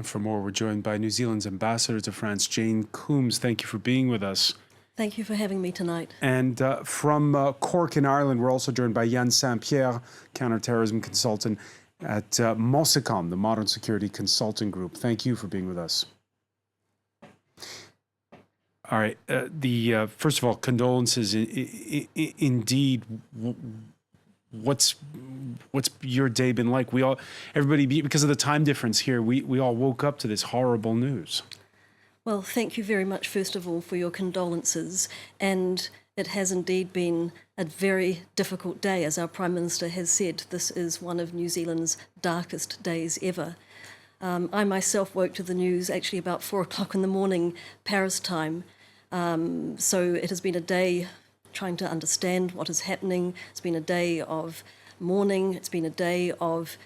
For more, we're joined by New Zealand's ambassador to France, Jane Coombs. Thank you for being with us. Thank you for having me tonight. And from Cork in Ireland, we're also joined by Yan St Pierre, counter-terrorism consultant at MOSECON, the Modern Security Consulting Group. Thank you for being with us. All right. First of all, condolences. Indeed, what's your day been like? Everybody, because of the time difference here, we all woke up to this horrible news. Well, thank you very much, first of all, for your condolences. And it has indeed been a very difficult day. As our Prime Minister has said, this is one of New Zealand's darkest days ever. I myself woke to the news actually about 4 o'clock in the morning, Paris time. So it has been a day trying to understand what is happening. It's been a day of mourning. It's been a day of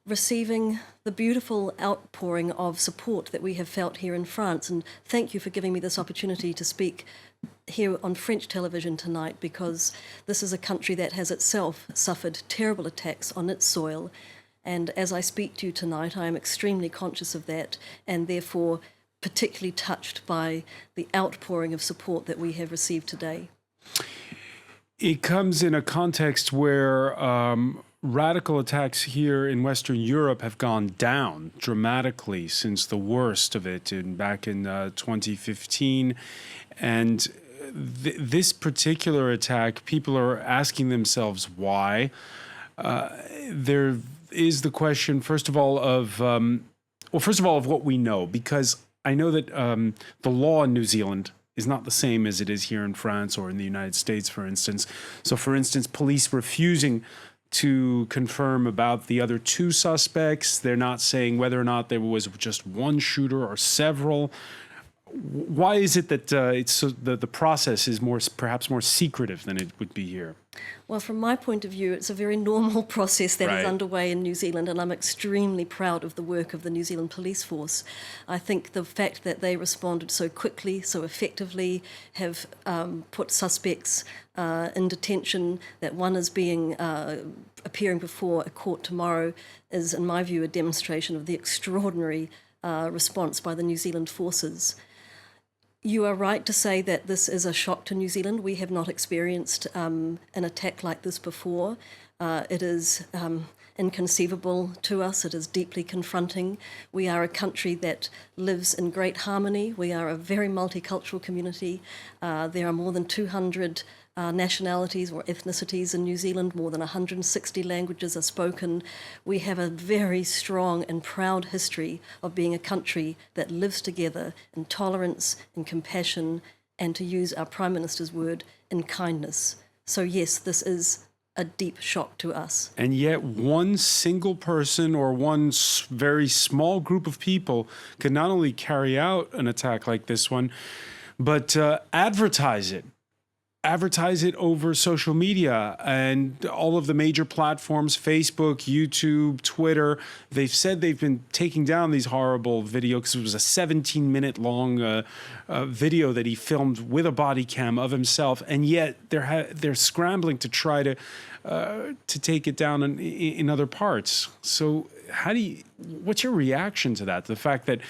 receiving the beautiful outpouring of support that we have felt here in France. And thank you for giving me this opportunity to speak here on French television tonight, because this is a country that has itself suffered terrible attacks on its soil. And as I speak to you tonight, I am extremely conscious of that, and therefore particularly touched by the outpouring of support that we have received today. It comes in a context where radical attacks here in Western Europe have gone down dramatically since the worst of it back in 2015. And this particular attack, people are asking themselves why. There is the question, first of all, of what we know, because I know that the law in New Zealand is not the same as it is here in France or in the United States, for instance. So, for instance, police refusing to confirm about the other 2 suspects. They're not saying whether or not there was just one shooter or several. Why is it that the process is perhaps more secretive than it would be here? Well, from my point of view, it's a very normal process that is underway in New Zealand, and I'm extremely proud of the work of the New Zealand Police Force. I think the fact that they responded so quickly, so effectively, have put suspects in detention, that one is appearing before a court tomorrow, is, in my view, a demonstration of the extraordinary response by the New Zealand forces. You are right to say that this is a shock to New Zealand. We have not experienced an attack like this before. It is inconceivable to us. It is deeply confronting. We are a country that lives in great harmony. We are a very multicultural community. There are more than 200 nationalities or ethnicities in New Zealand. More than 160 languages are spoken. We have a very strong and proud history of being a country that lives together in tolerance and compassion, and, to use our Prime Minister's word, in kindness. So yes, this is a deep shock to us. And yet one single person or one very small group of people can not only carry out an attack like this one, but advertise it over social media and all of the major platforms, Facebook, YouTube, Twitter. They've said they've been taking down these horrible videos, because it was a 17-minute long video that he filmed with a body cam of himself, and yet they're scrambling to try to take it down in other parts. So what's your reaction to that? The fact that,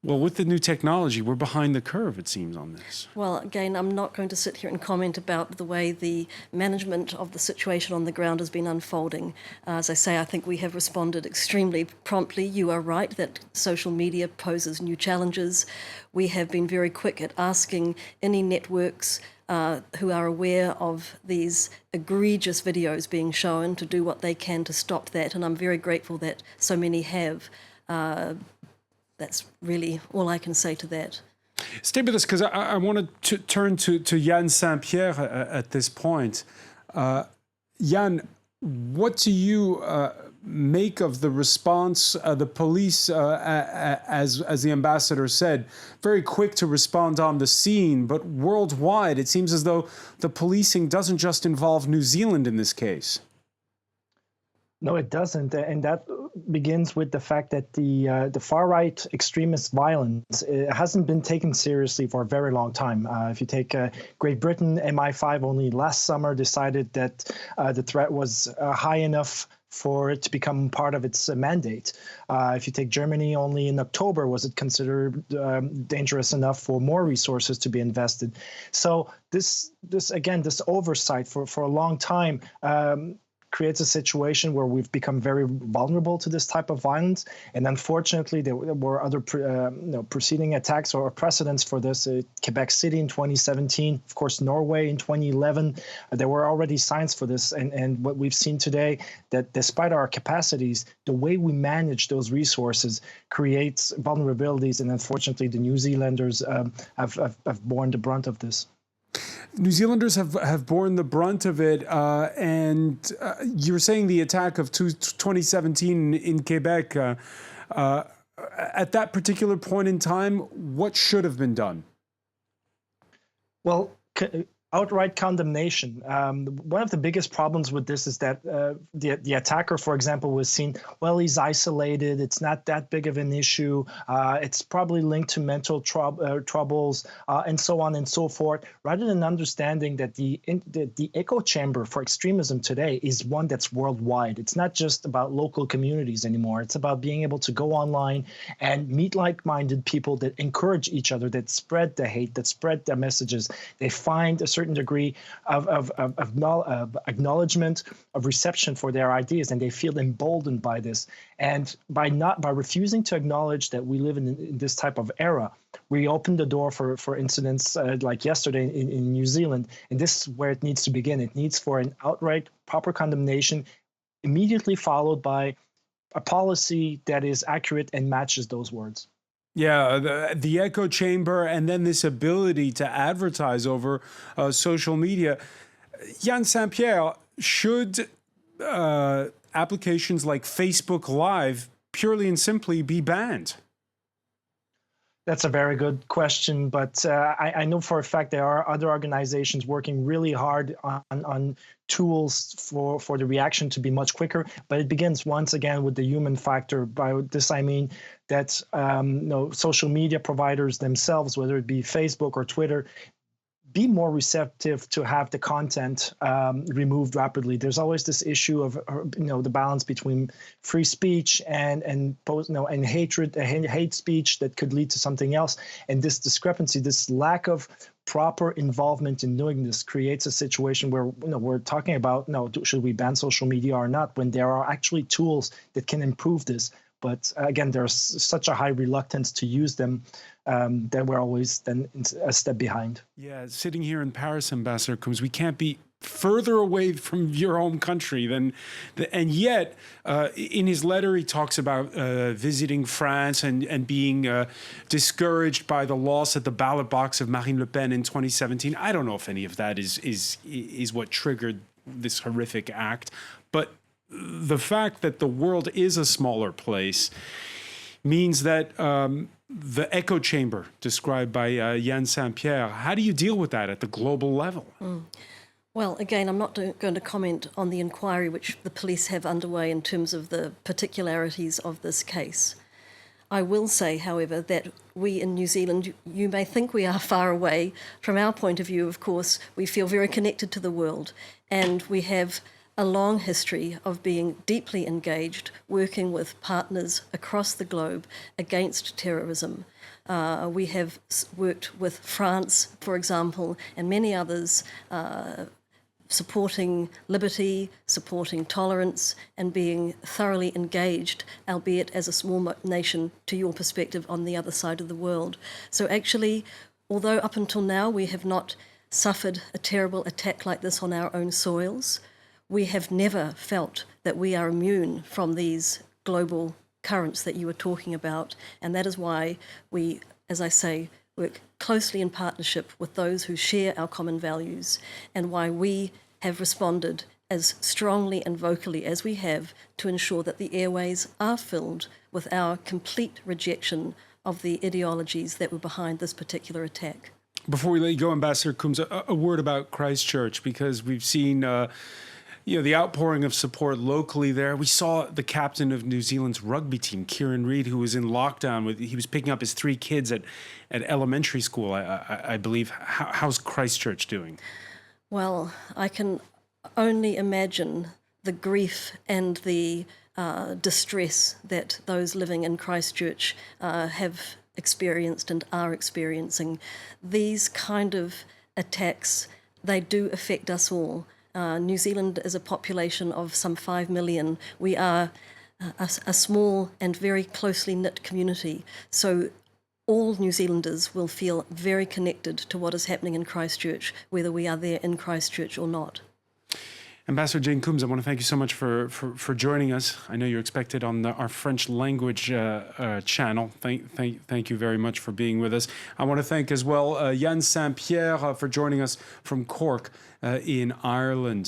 well, with the new technology, we're behind the curve, it seems, on this. Well, again, I'm not going to sit here and comment about the way the management of the situation on the ground has been unfolding. As I say, I think we have responded extremely promptly. You are right that social media poses new challenges. We have been very quick at asking any networks who are aware of these egregious videos being shown to do what they can to stop that, and I'm very grateful that so many have. That's really all I can say to that. Stay with us, because I want to turn to Yan St Pierre at this point. Yan, what do you make of the response? The police, as the ambassador said, very quick to respond on the scene, but worldwide, it seems as though the policing doesn't just involve New Zealand in this case. No, it doesn't, and that begins with the fact that the far-right extremist violence hasn't been taken seriously for a very long time. If you take Great Britain, MI5 only last summer decided that the threat was high enough for it to become part of its mandate. If you take Germany, only in October was it considered dangerous enough for more resources to be invested. So this oversight for a long time creates a situation where we've become very vulnerable to this type of violence. And unfortunately, there were other preceding attacks or precedents for this. Quebec City in 2017, of course, Norway in 2011. There were already signs for this. And what we've seen today, that despite our capacities, the way we manage those resources creates vulnerabilities. And unfortunately, the New Zealanders have borne the brunt of this. New Zealanders have borne the brunt of it, and you were saying the attack of 2017 in Quebec. At that particular point in time, what should have been done? Well, outright condemnation. One of the biggest problems with this is that the attacker, for example, was seen, well, he's isolated. It's not that big of an issue. It's probably linked to mental troubles and so on and so forth, rather than understanding that the echo chamber for extremism today is one that's worldwide. It's not just about local communities anymore. It's about being able to go online and meet like-minded people that encourage each other, that spread the hate, that spread the messages. They find a certain degree of acknowledgement, of reception for their ideas, and they feel emboldened by this. And by refusing to acknowledge that we live in this type of era, we open the door for incidents like yesterday in New Zealand. And this is where it needs to begin. It needs for an outright proper condemnation, immediately followed by a policy that is accurate and matches those words. Yeah, the echo chamber, and then this ability to advertise over social media. Yan St Pierre, should applications like Facebook Live purely and simply be banned? That's a very good question, but I know for a fact there are other organizations working really hard on tools for the reaction to be much quicker. But it begins once again with the human factor. By this I mean that social media providers themselves, whether it be Facebook or Twitter, be more receptive to have the content removed rapidly. There's always this issue of the balance between free speech and hatred, hate speech that could lead to something else. And this discrepancy, this lack of proper involvement in doing this, creates a situation where we're talking about should we ban social media or not, when there are actually tools that can improve this. But again, there's such a high reluctance to use them that we're always then a step behind. Yeah, sitting here in Paris, Ambassador Coombs, we can't be further away from your home country and yet in his letter he talks about visiting France and being discouraged by the loss at the ballot box of Marine Le Pen in 2017. I don't know if any of that is what triggered this horrific act, but the fact that the world is a smaller place means that the echo chamber described by Yan St Pierre, how do you deal with that at the global level? Well, again, I'm not going to comment on the inquiry which the police have underway in terms of the particularities of this case. I will say, however, that we in New Zealand, you may think we are far away. From our point of view, of course, we feel very connected to the world, and we have a long history of being deeply engaged, working with partners across the globe against terrorism. We have worked with France, for example, and many others, supporting liberty, supporting tolerance, and being thoroughly engaged, albeit as a small nation, to your perspective, on the other side of the world. So actually, although up until now we have not suffered a terrible attack like this on our own soils, we have never felt that we are immune from these global currents that you were talking about. And that is why we, as I say, work closely in partnership with those who share our common values, and why we have responded as strongly and vocally as we have to ensure that the airways are filled with our complete rejection of the ideologies that were behind this particular attack. Before we let you go, Ambassador Coombs, a word about Christchurch, because we've seen the outpouring of support locally there. We saw the captain of New Zealand's rugby team, Kieran Reid, who was in lockdown. He was picking up his 3 kids at elementary school, I believe. How's Christchurch doing? Well, I can only imagine the grief and the distress that those living in Christchurch have experienced and are experiencing. These kind of attacks, they do affect us all. New Zealand is a population of some 5 million. We are a small and very closely knit community. So all New Zealanders will feel very connected to what is happening in Christchurch, whether we are there in Christchurch or not. Ambassador Jane Coombs, I want to thank you so much for joining us. I know you're expected on our French language channel. Thank you very much for being with us. I want to thank as well Yan St Pierre for joining us from Cork in Ireland.